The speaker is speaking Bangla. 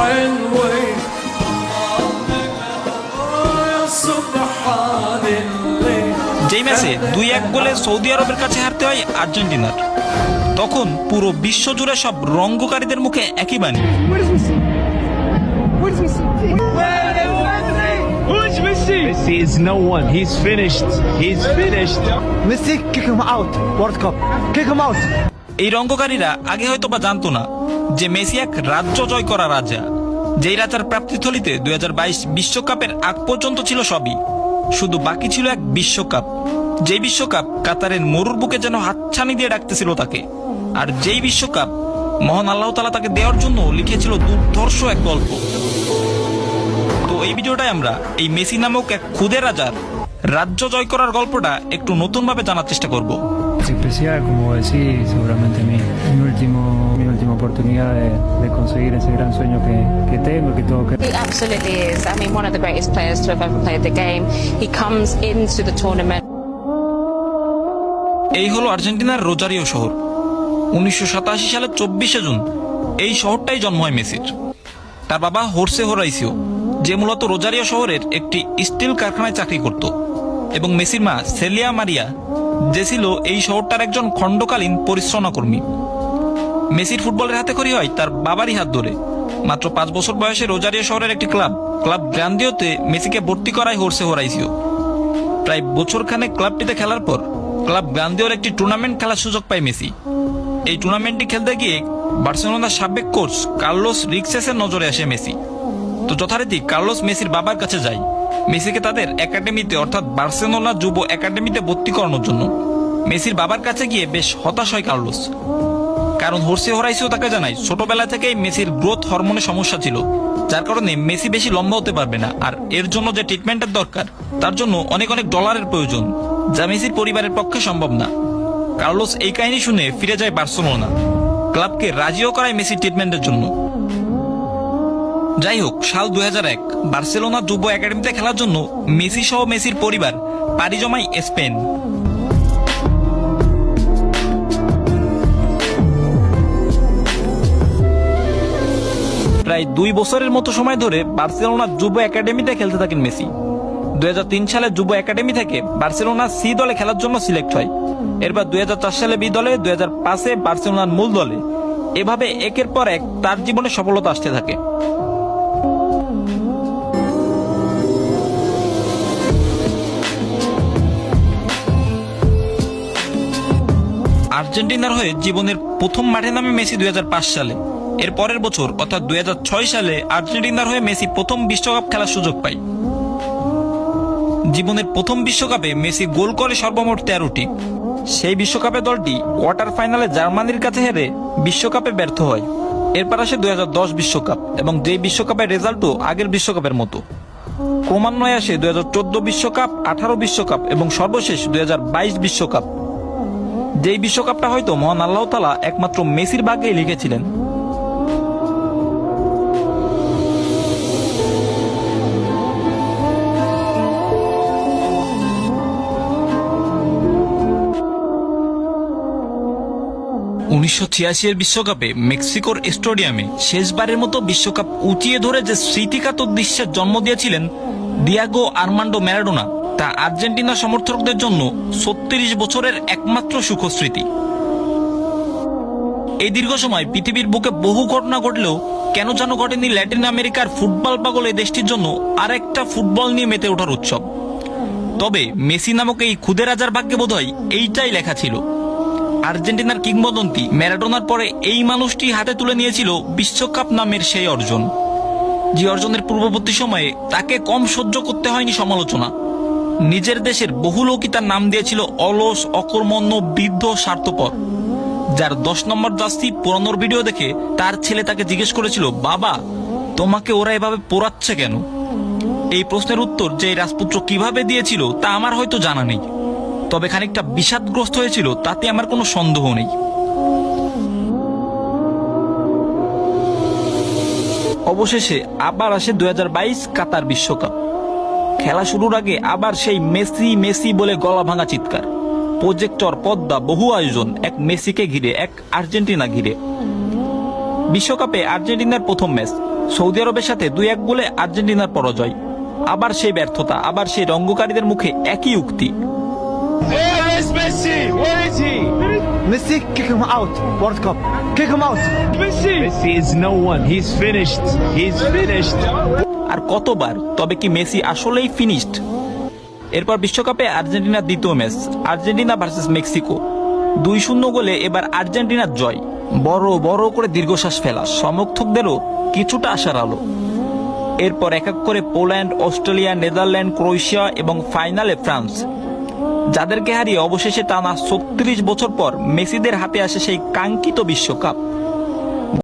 حلوة سبحان الله। যেই ম্যাচে 2-1 গোলে সৌদি আরবের কাছে হারতে হয় আর্জেন্টিনার, তখন পুরো বিশ্ব জুড়ে সব রঙ্গকারীদের মুখে একই বাণী, Messi is no one. He's finished. He's finished. Messi, kick him out. World Cup. Kick him out. এই রঙ্গকারীরা আগে হয়তো বা জানতো না যে মেসি এক রাজ্য জয় করা রাজা, যেই রাজার প্রাপ্তিথলিতে 2022 বিশ্বকাপের আগ পর্যন্ত ছিল সবই, শুধু বাকি ছিল এক বিশ্বকাপ। যেই বিশ্বকাপ কাতারের মরুর বুকে যেন হাতছানি দিয়ে ডাকতেছিল তাকে, আর যেই বিশ্বকাপ মহান আল্লাহ তাআলা তাকে দেওয়ার জন্য লিখেছিল দুর্ধর্ষ এক গল্প। তো এই ভিডিওটায় আমরা এই মেসি নামক এক খুদে রাজার রাজ্য জয় করার গল্পটা একটু নতুন ভাবে জানার চেষ্টা করব। Es especial, como decís, seguramente mi última oportunidad de conseguir ese gran sueño que tengo, que tengo que... He absolutely is. I mean, one of the greatest players to have ever played the game. He comes into the tournament. এই হলো আর্জেন্টিনার রোজারিও শহর। 1987 সালের 24শে জুন এই শহরটাই জন্ম হয় মেসির। তার বাবা হোর্সে হোরাইসিও, যে মূলত রোজারিও শহরের একটি স্টিল কারখানায় চাকরি করত, এবং মেসির মা সেলিয়া মারিয়া, যে ছিল এই শহরটার একজন খণ্ডকালীন পরিশ্রমা কর্মী। মেসির ফুটবলের হাতে খড়ি হয় তার বাবারই হাত ধরে। মাত্র 5 বছর বয়সে রোজারিও শহরের একটি ক্লাব গ্রান্দিওতে মেসিকে ভর্তি করায় হোর্সে হোরাইসিও। প্রায় বছরখানেক ক্লাবটিতে খেলার পর ক্লাব গ্রান্দিওর একটি টুর্নামেন্ট খেলার সুযোগ পায় মেসি। এই টুর্নামেন্টটি খেলতে গিয়ে বার্সেলোনার সাবেক কোচ কার্লোস রিক্সেসের নজরে আসে মেসি। তো যথারীতি কার্লোস মেসির বাবার কাছে যায় মেসিকে তাদের একাডেমিতে, অর্থাৎ বার্সেলোনা যুব একাডেমিতে ভর্তি করানোর জন্য। মেসির বাবার কাছে গিয়ে বেশ হতাশ হয় কার্লোস, কারণ হোর্সে হোরাইসিও তাকে জানায় ছোটবেলা থেকেই মেসির গ্রোথ হরমোনের সমস্যা ছিল, যার কারণে মেসি বেশি লম্বা হতে পারবে না, আর এর জন্য যে ট্রিটমেন্টের দরকার তার জন্য অনেক ডলারের প্রয়োজন, যা মেসির পরিবারের পক্ষে সম্ভব না। কার্লোস এই কাহিনী শুনে ফিরে যায় বার্সেলোনা, ক্লাবকে রাজিও করায় মেসির ট্রিটমেন্টের জন্য। যাই হোক, সাল 2001 বার্সেলোনা যুব একাডেমিতে খেলার জন্য মেসি সহ মেসির পরিবার পাড়ি জমায় স্পেন। প্রায় 2 বছরের মতো সময় ধরে বার্সেলোনা যুব একাডেমিতে খেলতে থাকেন মেসি। 2003 সালে যুব একাডেমি থেকে বার্সেলোনা সি দলে খেলার জন্য সিলেক্ট হয়। এরপর 2004 সালে বি দলে, 2005-এ বার্সেলোনার মূল দলে। এভাবে একের পর এক তার জীবনে সফলতা আসতে থাকে। আর্জেন্টিনার হয়ে জীবনের প্রথম মাঠে নামে মেসি 2005 সালে। এর পরের বছর অর্থাৎ 2006 সালে আর্জেন্টিনার হয়ে মেসি প্রথম বিশ্বকাপ খেলার সুযোগ পায়। জীবনের প্রথম বিশ্বকাপে মেসি গোল করে সর্বমোট 13টি। সেই বিশ্বকাপে দলটি কোয়ার্টার ফাইনালে জার্মানির কাছে হেরে বিশ্বকাপে ব্যর্থ হয়। এরপর আসে 2010 বিশ্বকাপ, এবং যেই বিশ্বকাপের রেজাল্টও আগের বিশ্বকাপের মতো। ক্রমান্বয়ে আসে 2014 বিশ্বকাপ, 18 বিশ্বকাপ এবং সর্বশেষ 2022 বিশ্বকাপ। যেই বিশ্বকাপটা হয়তো মহান আল্লাহ তাআলা একমাত্র মেসির ভাগ্যেই লিখেছিলেন। এর বিশ্বকাপে মেক্সিকোর স্টেডিয়ামে শেষবারের মতো বিশ্বকাপ উঁচিয়ে ধরে যে স্মৃতিকাতর দৃশ্যের জন্ম দিয়েছিলেন দিয়াগো আর্মান্ডো ম্যারাডোনা, তা আর্জেন্টিনা সমর্থকদের জন্য 36 বছরের একমাত্র সুখস্মৃতি। এই দীর্ঘ সময় পৃথিবীর বুকে বহু ঘটনা ঘটলেও কেন যেন ঘটেনি ল্যাটিন আমেরিকার ফুটবল পাগল এই দেশটির জন্য আরেকটা ফুটবল নিয়ে মেতে ওঠার উৎসব। তবে মেসি নামক এই খুদে রাজার ভাগ্যে বোধহয় এইটাই লেখা ছিল। আর্জেন্টিনার কিংবদন্তি ম্যারাডোনার পরে এই মানুষটি হাতে তুলে নিয়েছিল বিশ্বকাপ নামের সেই অর্জন, যে অর্জনের পূর্ববর্তী সময়ে তাকে কম সহ্য করতে হয়নি সমালোচনা। নিজের দেশের বহু লোকই তার নাম দিয়েছিল অলস, অকর্মণ্য, বৃদ্ধ, স্বার্থপর। যার 10 নম্বর জার্সি পোড়ানোর ভিডিও দেখে তার ছেলে তাকে জিজ্ঞেস করেছিল, বাবা তোমাকে ওরা এভাবে পোড়াচ্ছে কেন? এই প্রশ্নের উত্তর যে রাজপুত্র কিভাবে দিয়েছিল তা আমার হয়তো জানা নেই, তবে খানিকটা বিষাদগ্রস্ত হয়েছিল তাতে আমার কোনো সন্দেহ নেই। অবশেষে আবার আসে 2022 কাতার বিশ্বকাপ। খেলা শুরুর আগে আবার সেই মেসি মেসি বলে গলা ভাঙা চিৎকার, প্রজেক্টর, পর্দা, বহু আয়োজন, এক মেসিকে ঘিরে, এক আর্জেন্টিনা ঘিরে। বিশ্বকাপে আর্জেন্টিনার প্রথম ম্যাচ, সৌদি আরবের সাথে 2-1 গোলে আর্জেন্টিনার পরাজয়। আবার সেই ব্যর্থতা, আবার সেই রঙ্গকারীদের মুখে একই উক্তি। Where is Messi? Where is he? Messi, kick him out. World Cup. Kick him out. Messi. Messi is no one. He's finished. He's finished. আর কতবার, তবে কি মেসি আসলেই ফিনিশড? এরপর বিশ্বকাপে আর্জেন্টিনার দ্বিতীয় ম্যাচ, আর্জেন্টিনা ভার্সেস মেক্সিকো। 2-0 গোলে এবার আর্জেন্টিনার জয়। বড় বড় করে দীর্ঘশ্বাস ফেলা, সমর্থকদেরও কিছুটা আশার আলো। এরপর এক এক করে পোল্যান্ড, অস্ট্রেলিয়া, নেদারল্যান্ড, ক্রোয়েশিয়া এবং ফাইনালে ফ্রান্স, যাদেরকে হারিয়ে অবশেষে টানা 36 বছর পর মেসিদের হাতে আসে সেই কাঙ্ক্ষিত বিশ্বকাপ।